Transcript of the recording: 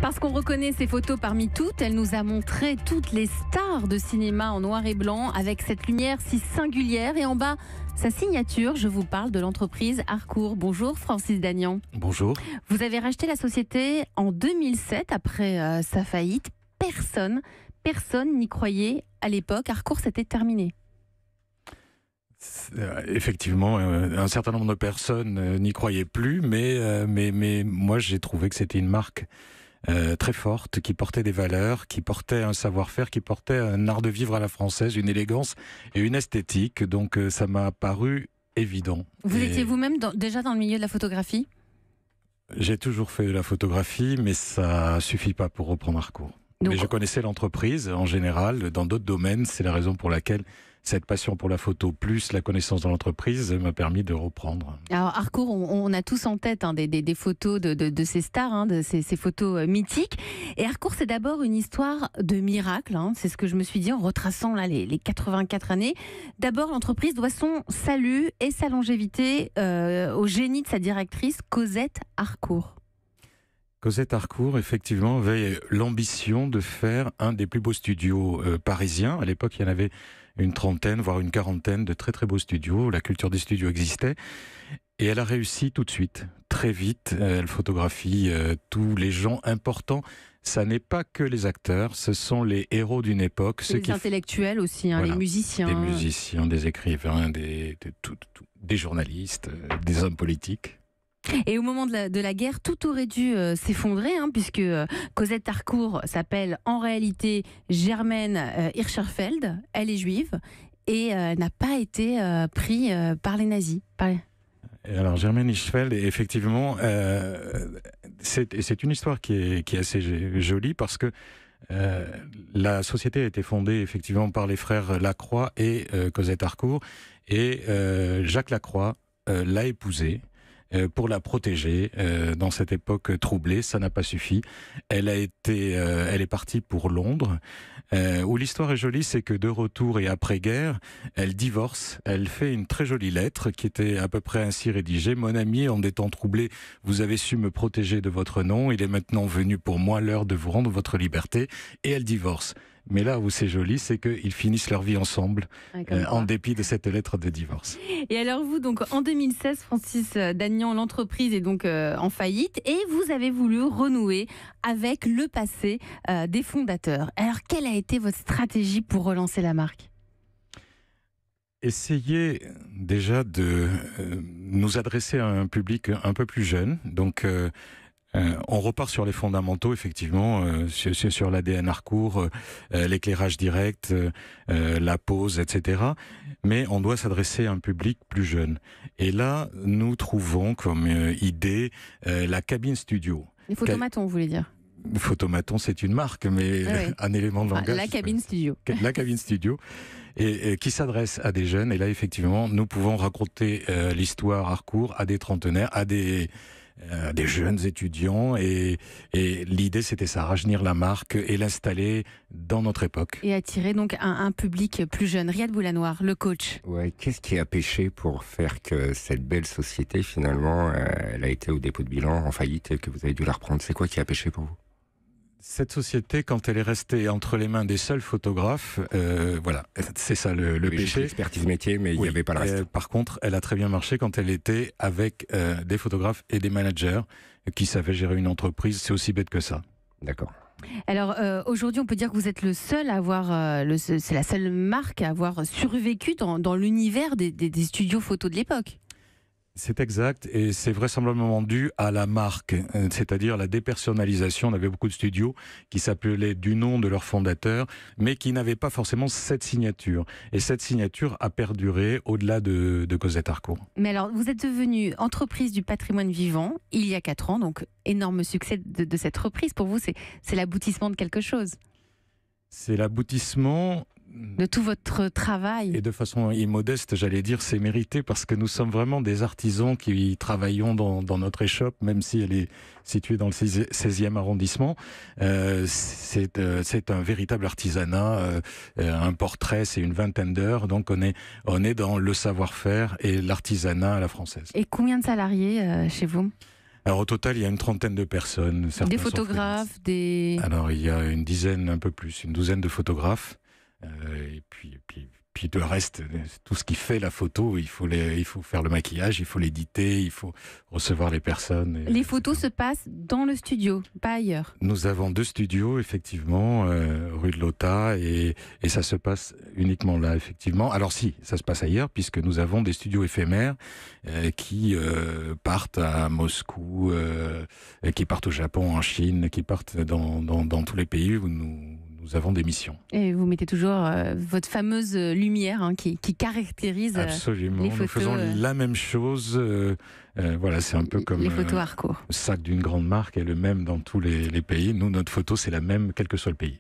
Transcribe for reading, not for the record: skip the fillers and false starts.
Parce qu'on reconnaît ses photos parmi toutes, elle nous a montré toutes les stars de cinéma en noir et blanc avec cette lumière si singulière et en bas sa signature. Je vous parle de l'entreprise Harcourt. Bonjour Francis Dagnan. Bonjour. Vous avez racheté la société en 2007 après sa faillite. Personne n'y croyait à l'époque. Harcourt, c'était terminé. Effectivement, un certain nombre de personnes n'y croyaient plus, mais moi j'ai trouvé que c'était une marque très forte, qui portait des valeurs, qui portait un savoir-faire, qui portait un art de vivre à la française, une élégance et une esthétique. Donc ça m'a paru évident. Vous étiez vous-même déjà dans le milieu de la photographie ? J'ai toujours fait de la photographie, mais ça suffit pas pour reprendre Harcourt. Mais je connaissais l'entreprise en général, dans d'autres domaines. C'est la raison pour laquelle cette passion pour la photo plus la connaissance de l'entreprise m'a permis de reprendre. Alors Harcourt, on a tous en tête des photos de ces stars, de ces photos mythiques. Et Harcourt, c'est d'abord une histoire de miracle. C'est ce que je me suis dit en retraçant là, les 84 années. D'abord, l'entreprise doit son salut et sa longévité au génie de sa directrice, Cosette Harcourt. Cosette Harcourt, effectivement, avait l'ambition de faire un des plus beaux studios parisiens. À l'époque, il y en avait une trentaine, voire une quarantaine de très très beaux studios. La culture des studios existait. Et elle a réussi tout de suite, très vite. Elle photographie tous les gens importants. Ça n'est pas que les acteurs, ce sont les héros d'une époque. Les intellectuels aussi, voilà, les musiciens. Des musiciens, des écrivains, des journalistes, des hommes politiques. Et au moment de la guerre, tout aurait dû s'effondrer, puisque Cosette Harcourt s'appelle en réalité Germaine Hirschfeld. Elle est juive et n'a pas été prise par les nazis. Alors Germaine Hirschfeld, effectivement, c'est une histoire qui est assez jolie parce que la société a été fondée effectivement par les frères Lacroix et Cosette Harcourt, et Jacques Lacroix l'a épousée pour la protéger dans cette époque troublée. Ça n'a pas suffi. Elle est partie pour Londres, où l'histoire est jolie, c'est que de retour et après-guerre, elle divorce. Elle fait une très jolie lettre qui était à peu près ainsi rédigée: mon ami, en des temps troublés, vous avez su me protéger de votre nom. Il est maintenant venu pour moi l'heure de vous rendre votre liberté. Et elle divorce. Mais là où c'est joli, c'est qu'ils finissent leur vie ensemble, en dépit de cette lettre de divorce. Et alors vous, donc en 2016, Francis Dagnan, l'entreprise est donc en faillite et vous avez voulu renouer avec le passé des fondateurs. Alors quelle a été votre stratégie pour relancer la marque ? Essayer déjà de nous adresser à un public un peu plus jeune, donc on repart sur les fondamentaux, effectivement, sur l'ADN Harcourt, l'éclairage direct, la pose, etc. Mais on doit s'adresser à un public plus jeune. Et là, nous trouvons comme idée la cabine studio. Les photomatons, vous voulez dire ? Photomaton, c'est une marque, mais un élément de langage. La cabine studio. La cabine studio. Et qui s'adresse à des jeunes. Et là, effectivement, nous pouvons raconter l'histoire Harcourt à des trentenaires, à des jeunes étudiants, et l'idée c'était ça, rajeunir la marque et l'installer dans notre époque. Et attirer donc un public plus jeune. Riyad Boulanoir, le coach. Ouais, qu'est-ce qui a pêché pour faire que cette belle société finalement, elle a été au dépôt de bilan, en faillite, et que vous avez dû la reprendre? C'est quoi qui a pêché pour vous? Cette société, quand elle est restée entre les mains des seuls photographes, voilà, c'est ça le péché. L'expertise métier, mais il n'y avait pas le reste. Par contre, elle a très bien marché quand elle était avec des photographes et des managers qui savaient gérer une entreprise. C'est aussi bête que ça. D'accord. Alors aujourd'hui, on peut dire que vous êtes le seul à avoir, c'est la seule marque à avoir survécu dans l'univers des studios photos de l'époque. C'est exact, et c'est vraisemblablement dû à la marque, c'est-à-dire la dépersonnalisation. On avait beaucoup de studios qui s'appelaient du nom de leur fondateur, mais qui n'avaient pas forcément cette signature. Et cette signature a perduré au-delà de Cosette Harcourt. Mais alors, vous êtes devenu entreprise du patrimoine vivant il y a 4 ans, donc énorme succès de cette reprise. Pour vous, c'est l'aboutissement de quelque chose? C'est l'aboutissement de tout votre travail. Et de façon immodeste, j'allais dire, c'est mérité, parce que nous sommes vraiment des artisans qui travaillons dans notre échoppe, même si elle est située dans le 16e arrondissement. C'est un véritable artisanat. Un portrait, c'est une vingtaine d'heures, donc on est dans le savoir-faire et l'artisanat à la française. Et combien de salariés chez vous ? Alors au total, il y a une trentaine de personnes. Certains Des sont photographes, freelance. des... Alors il y a une dizaine, un peu plus, une douzaine de photographes. Et puis le reste, tout ce qui fait la photo, il faut faire le maquillage, il faut l'éditer, il faut recevoir les personnes. Les photos se passent dans le studio, pas ailleurs. Nous avons 2 studios, effectivement, rue de Lota, et ça se passe uniquement là, effectivement. Alors si, ça se passe ailleurs, puisque nous avons des studios éphémères qui partent à Moscou, qui partent au Japon, en Chine, qui partent dans tous les pays où nous avons des missions. Et vous mettez toujours votre fameuse lumière qui caractérise Absolument, les nous photos, faisons la même chose. Voilà, c'est un peu comme les photos hardcore. le sac d'une grande marque est le même dans tous les pays. Nous, notre photo, c'est la même, quel que soit le pays.